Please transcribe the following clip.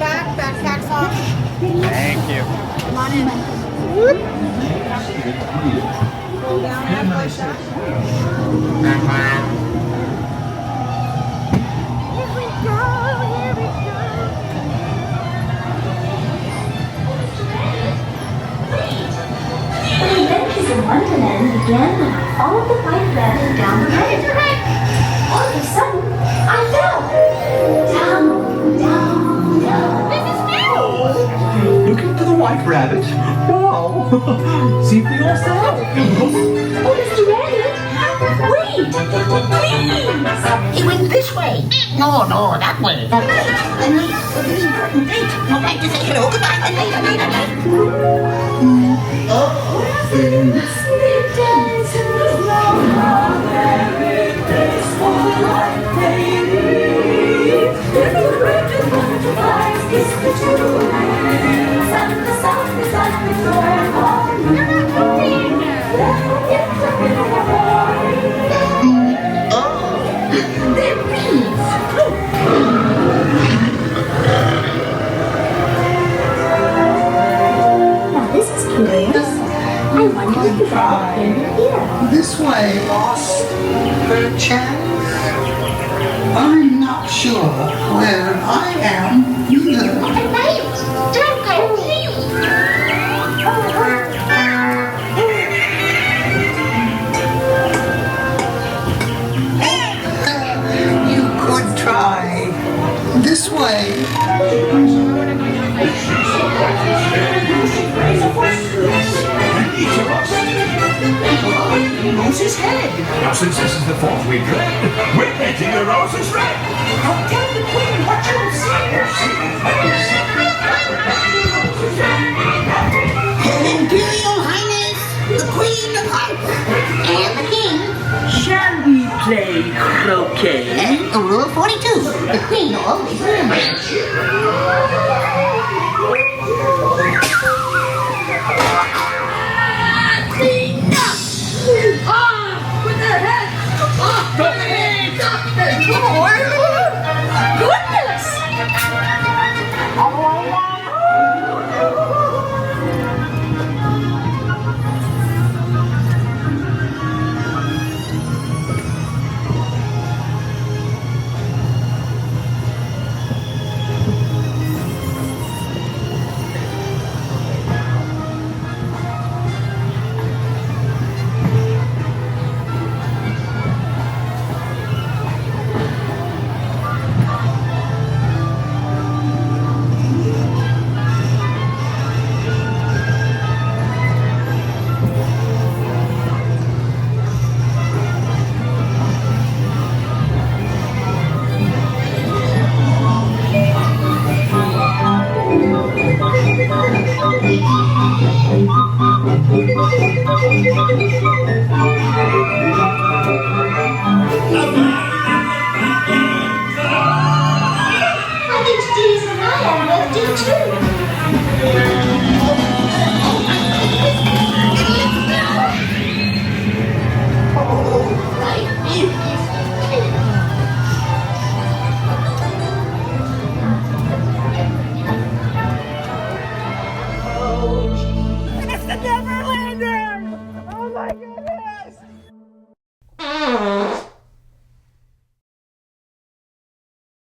Backpack's off. Thank you. Come on in. Pull down and like that. Here we go, here we go. The adventures in Wonderland began when I followed the white rabbit down the road. All of a sudden, I fell. Down, down, down. This is new! Looking for the white rabbit? Wow! See for yourself! Oh, Mr. Rabbit! Wait! Please! He went this way. No, that way. Wait, no, I just say hello. Goodbye. Now this is curious. I wonder if the rabbit came here. This way, boss. Perchance? I'm not sure where I am either. Wait! Don't go, please! You could try. This way. Each of us lose his head. Now, since this is the fourth we dread, we're making a roses red. Now tell the queen what you see. Her Imperial Highness, the Queen of Hearts, and the King. Shall we play croquet? Rule 42. The Queen always remembers. With their head! Off the head! Goodness!